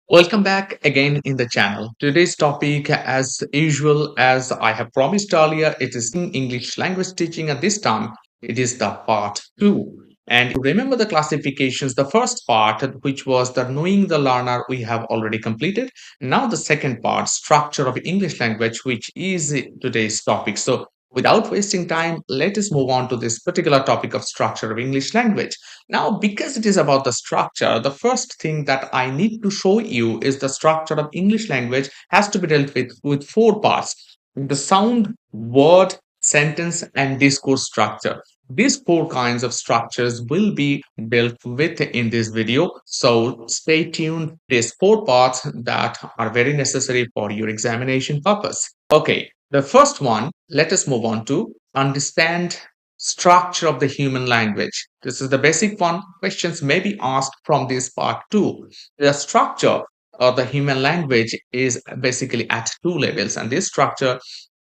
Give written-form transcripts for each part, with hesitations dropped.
Welcome back again in the channel. Today's topic, as usual, as I have promised earlier, it is English language teaching, and this time it is the part 2. And remember the classifications, the first part, which was the knowing the learner, we have already completed. Now the second part, structure of English language, which is today's topic. So without wasting time, let us move on to this particular topic of structure of English language. Now, because it is about the structure, the first thing that I need to show you is the structure of English language has to be dealt with four parts: the sound, word, sentence, and discourse structure. These four kinds of structures will be dealt with in this video. So stay tuned. These four parts that are very necessary for your examination purpose. Okay, the first one, let us move on to understand structure of the human language. This is the basic one. Questions may be asked from this part too. The structure of the human language is basically at two levels, and this structure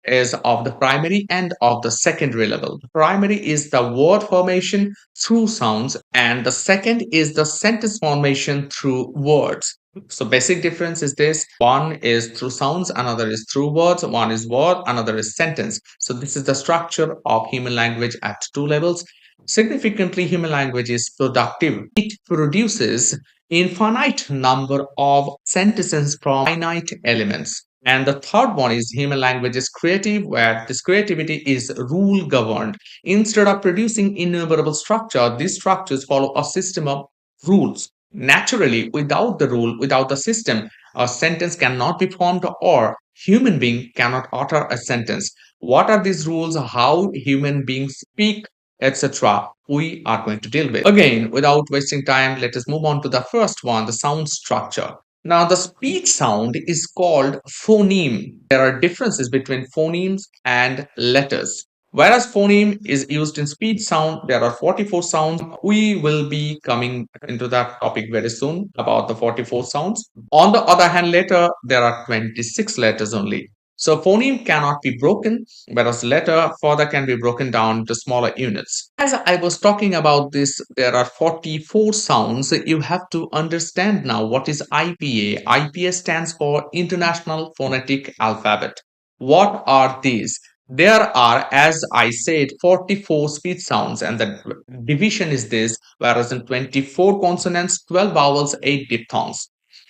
is of the primary and of the secondary level. The primary is the word formation through sounds, and the second is the sentence formation through words. So basic difference is this: one is through sounds, another is through words. One is word, another is sentence. So this is the structure of human language at two levels. Significantly, human language is productive. It produces infinite number of sentences from finite elements. And the third one is human language is creative, where this creativity is rule governed. Instead of producing innumerable structure, these structures follow a system of rules. Naturally, without the rule, without the system, a sentence cannot be formed, or human being cannot utter a sentence. What are these rules? How human beings speak, etc. We are going to deal with. Again, without wasting time, let us move on to the first one, the sound structure. Now, the speech sound is called phoneme. There are differences between phonemes and letters. Whereas phoneme is used in speech sound, there are 44 sounds. We will be coming into that topic very soon about the 44 sounds. On the other hand, letter, there are 26 letters only. So phoneme cannot be broken, whereas letter further can be broken down to smaller units. As I was talking about this, there are 44 sounds. You have to understand now what is IPA. IPA stands for International Phonetic Alphabet. What are these? There are, as I said, 44 speech sounds, and the division is this: whereas in 24 consonants, 12 vowels, 8 diphthongs.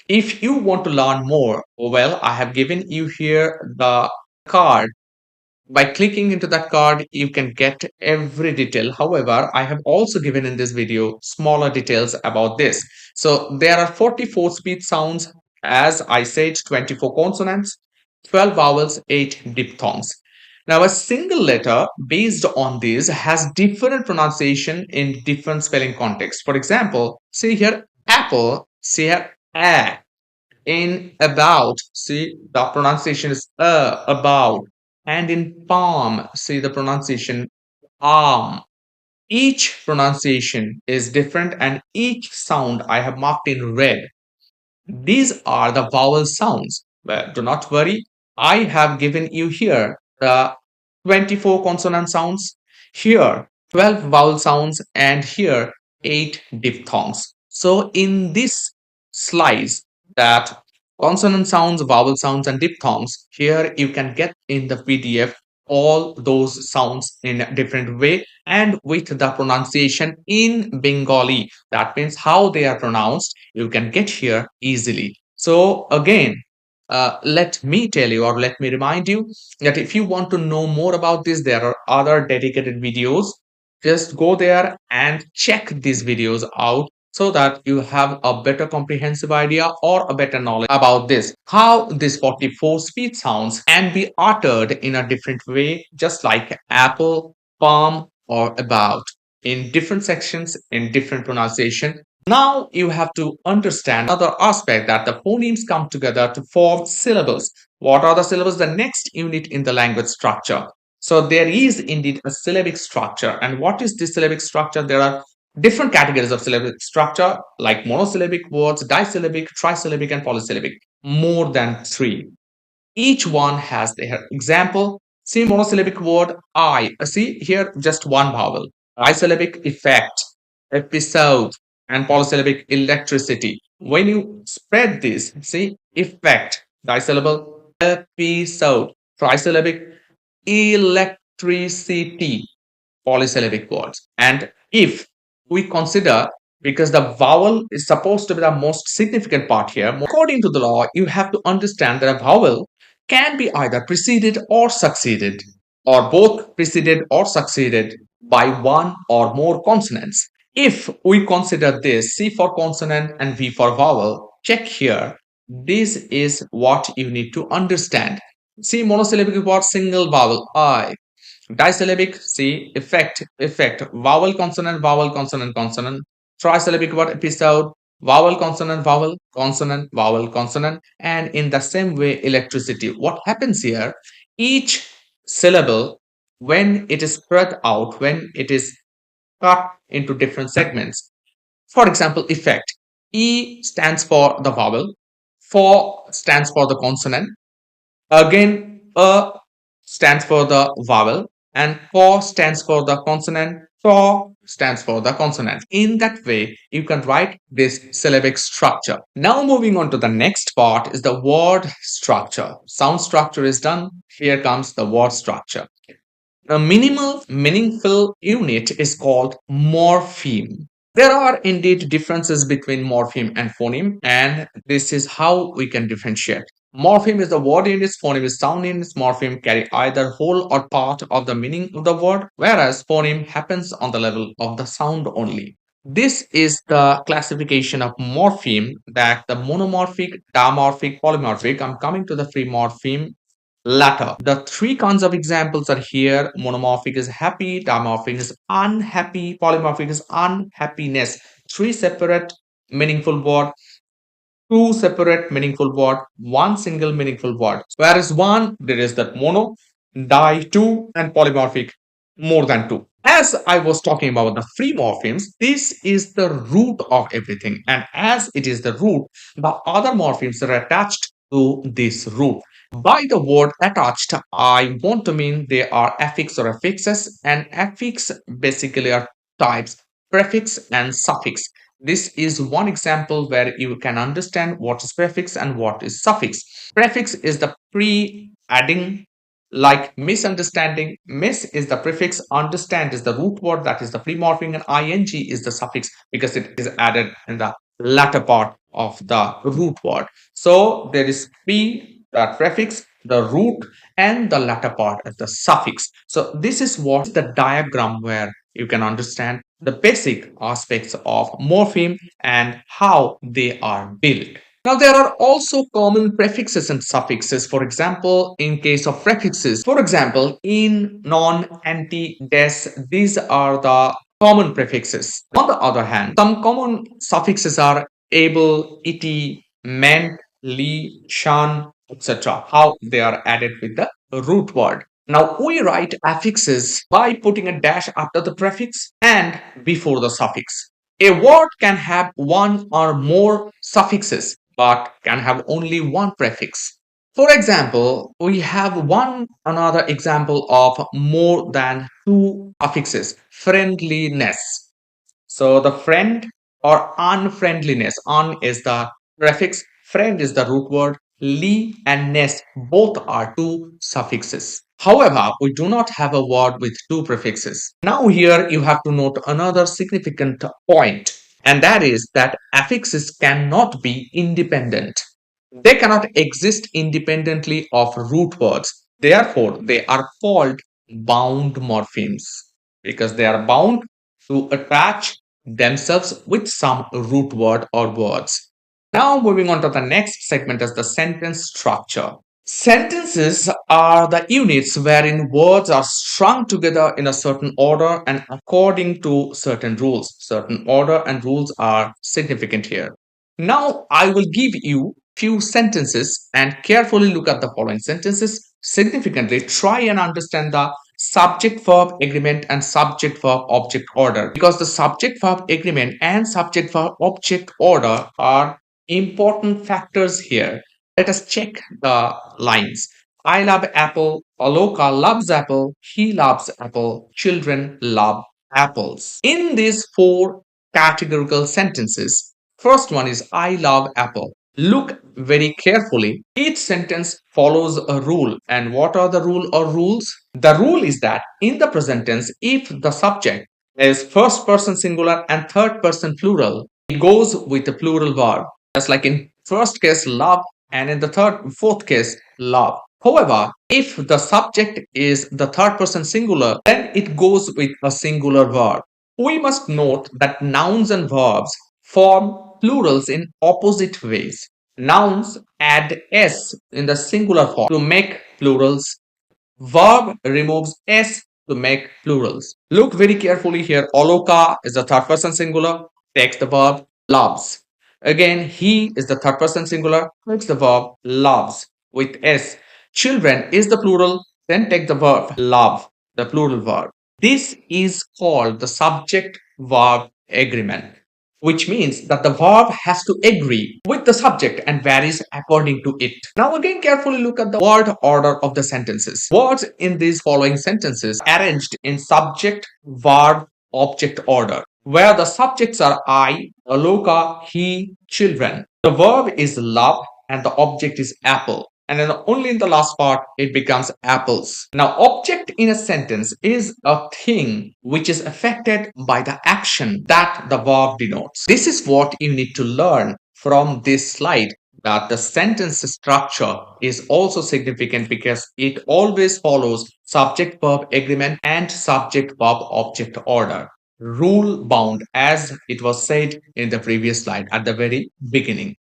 If you want to learn more, well, I have given you here the card. By clicking into that card, you can get every detail. However, I have also given in this video smaller details about this. So there are 44 speech sounds, as I said, 24 consonants, 12 vowels, 8 diphthongs. Now, a single letter based on this has different pronunciation in different spelling contexts. For example, see here, apple, see here, a. In about, see the pronunciation is about. And in palm, see the pronunciation arm. Each pronunciation is different, and each sound I have marked in red. These are the vowel sounds. But do not worry, I have given you here the 24 consonant sounds, here 12 vowel sounds, and here 8 diphthongs. So in this slice, that consonant sounds, vowel sounds, and diphthongs, here you can get in the PDF all those sounds in a different way and with the pronunciation in Bengali. That means how they are pronounced, you can get here easily. So again, let me tell you, or let me remind you, that if you want to know more about this, there are other dedicated videos. Just go there and check these videos out so that you have a better comprehensive idea or a better knowledge about this. How these 44 speech sounds can be uttered in a different way, just like apple, palm, or about, in different sections, in different pronunciation. Now you have to understand another aspect, that the phonemes come together to form syllables. What are the syllables? The next unit in the language structure. So there is indeed a syllabic structure. And what is this syllabic structure? There are different categories of syllabic structure, like monosyllabic words, disyllabic, trisyllabic, and polysyllabic. More than three. Each one has their example. See monosyllabic word I. See here just one vowel. Trisyllabic effect, episode, and polysyllabic electricity. When you spread this, see effect, disyllable, episode, trisyllabic, electricity, polysyllabic words. And if we consider, because the vowel is supposed to be the most significant part here, according to the law, you have to understand that a vowel can be either preceded or succeeded, or both preceded or succeeded by one or more consonants. If we consider this C for consonant and V for vowel, check here. This is what you need to understand. See, monosyllabic word, single vowel I. Disyllabic, see, effect, vowel, consonant, consonant. Trisyllabic word, episode, vowel, consonant. And in the same way, electricity. What happens here? Each syllable, when it is spread out, when it is cut into different segments. For example, effect. E stands for the vowel, for stands for the consonant. Again, a stands for the vowel and for stands for the consonant. For stands for the consonant. In that way, you can write this syllabic structure. Now moving on to the next part is the word structure. Sound structure is done. Here comes the word structure. A minimal meaningful unit is called morpheme. There are indeed differences between morpheme and phoneme, and this is how we can differentiate. Morpheme is the word units, phoneme is sound units. Morpheme carry either whole or part of the meaning of the word, whereas phoneme happens on the level of the sound only. This is the classification of morpheme, that the monomorphic, dimorphic, polymorphic. I'm coming to the free morpheme latter. The three kinds of examples are here. Monomorphic is happy, dimorphic is unhappy, polymorphic is unhappiness. Three separate meaningful words, two separate meaningful word, one single meaningful word. Whereas one, there is that mono, di, two, and polymorphic, more than two. As I was talking about the free morphemes, this is the root of everything. And as it is the root, the other morphemes are attached to this root. By the word attached, I want to mean they are affix or affixes, and affix basically are types, prefix and suffix. This is one example where you can understand what is prefix and what is suffix. Prefix is the pre-adding, like misunderstanding. Miss is the prefix, understand is the root word, that is the pre-morphing, and ing is the suffix because it is added in the latter part of the root word. So there is pre, the prefix, the root, and the latter part as the suffix. So this is what the diagram where you can understand the basic aspects of morpheme and how they are built. Now, there are also common prefixes and suffixes. For example, in case of prefixes, for example, in, non, anti, des, these are the common prefixes. On the other hand, some common suffixes are able, ity, meant, li, shan, etc. How they are added with the root word. Now, we write affixes by putting a dash after the prefix and before the suffix. A word can have one or more suffixes but can have only one prefix. For example, we have one another example of more than two suffixes. Friendliness. So the friend or unfriendliness, un is the prefix, friend is the root word, li and ness both are two suffixes. However, we do not have a word with two prefixes. Now here you have to note another significant point, and that is that affixes cannot be independent. They cannot exist independently of root words. Therefore, they are called bound morphemes because they are bound to attach themselves with some root word or words. Now, moving on to the next segment is the sentence structure. Sentences are the units wherein words are strung together in a certain order and according to certain rules. Certain order and rules are significant here. Now, I will give you few sentences and carefully look at the following sentences. Significantly, try and understand the subject verb agreement and subject verb object order, because the subject verb agreement and subject verb object order are important factors here. Let us check the lines. I love apple, Aloka loves apple, he loves apple, children love apples. In these four categorical sentences. First one is I love apple. Look very carefully. Each sentence follows a rule. And what are the rule or rules? The rule is that in the present tense, if the subject is first person singular and third person plural, it goes with the plural verb. Just like in first case, love, and in the fourth case, love. However, if the subject is the third person singular, then it goes with a singular verb. We must note that nouns and verbs form plurals in opposite ways. Nouns add s in the singular form to make plurals. Verb removes s to make plurals. Look very carefully here. Oloka is the third person singular, takes the verb loves. Again, he is the third person singular, takes the verb loves with s. Children is the plural, then take the verb love, the plural verb. This is called the subject verb agreement, which means that the verb has to agree with the subject and varies according to it. Now again carefully look at the word order of the sentences. Words in these following sentences are arranged in subject, verb, object order, where the subjects are I, Aloka, he, children. The verb is love and the object is apple. And then only in the last part it becomes apples. Now object in a sentence is a thing which is affected by the action that the verb denotes. This is what you need to learn from this slide, that the sentence structure is also significant because it always follows subject verb agreement and subject verb object order, rule bound, as it was said in the previous slide at the very beginning.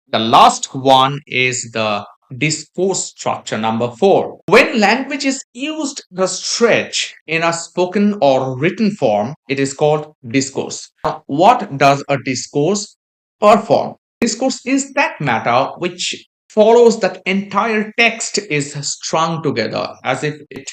The last one is the discourse structure, number 4. When language is used the stretch in a spoken or written form, it is called discourse. Now, what does a discourse perform? Discourse is that matter which follows that entire text is strung together as if it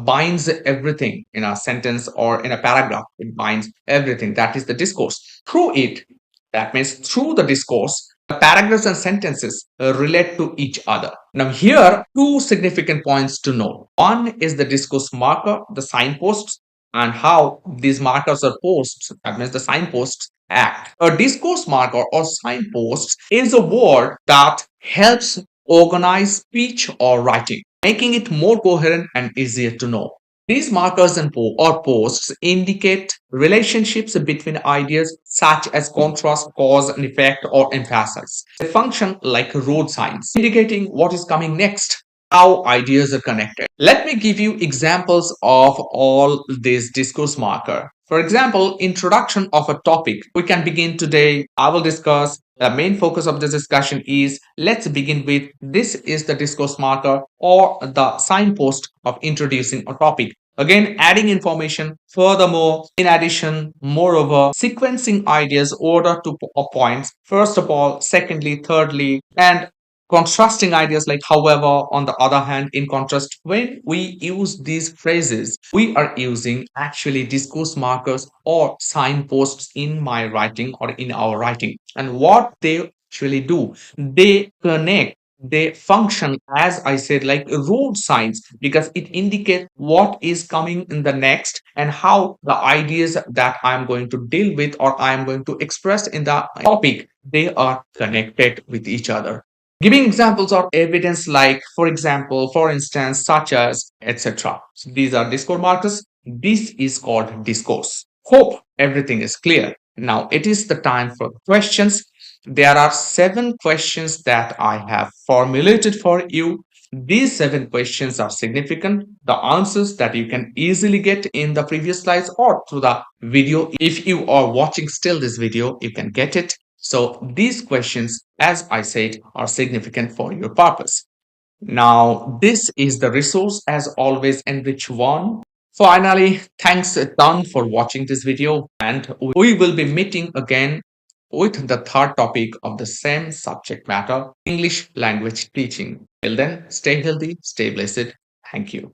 binds everything in a sentence or in a paragraph. It binds everything. That is the discourse. Through it, that means through the discourse, the paragraphs and sentences relate to each other. Now, here, two significant points to know. One is the discourse marker, the signposts, and how these markers are posts. That means the signposts act. A discourse marker or signpost is a word that helps organize speech or writing, making it more coherent and easier to know. These markers and or posts indicate relationships between ideas such as contrast, cause and effect, or emphasis. They function like road signs, indicating what is coming next, how ideas are connected. Let me give you examples of all these discourse marker. For example, introduction of a topic. We can begin today. I will discuss. The main focus of this discussion is, let's begin with, this is the discourse marker or the signpost of introducing a topic. Again, adding information. Furthermore, in addition, moreover, sequencing ideas order to points. First of all, secondly, thirdly, and contrasting ideas like however. On the other hand, in contrast, when we use these phrases, we are using actually discourse markers or signposts in my writing or in our writing. And what they actually do, they connect, they function, as I said, like road signs, because it indicates what is coming in the next and how the ideas that I'm going to deal with or I'm going to express in the topic, they are connected with each other. Giving examples or evidence like, for example, for instance, such as, etc. So these are discourse markers. This is called discourse. Hope everything is clear. Now it is the time for questions. There are 7 questions that I have formulated for you. These 7 questions are significant. The answers that you can easily get in the previous slides or through the video. If you are watching still this video, you can get it. So these questions, as I said, are significant for your purpose. Now, this is the resource as always, Enrich One. Finally, thanks a ton for watching this video, and we will be meeting again with the third topic of the same subject matter, English language teaching. Till then, stay healthy, stay blessed. Thank you.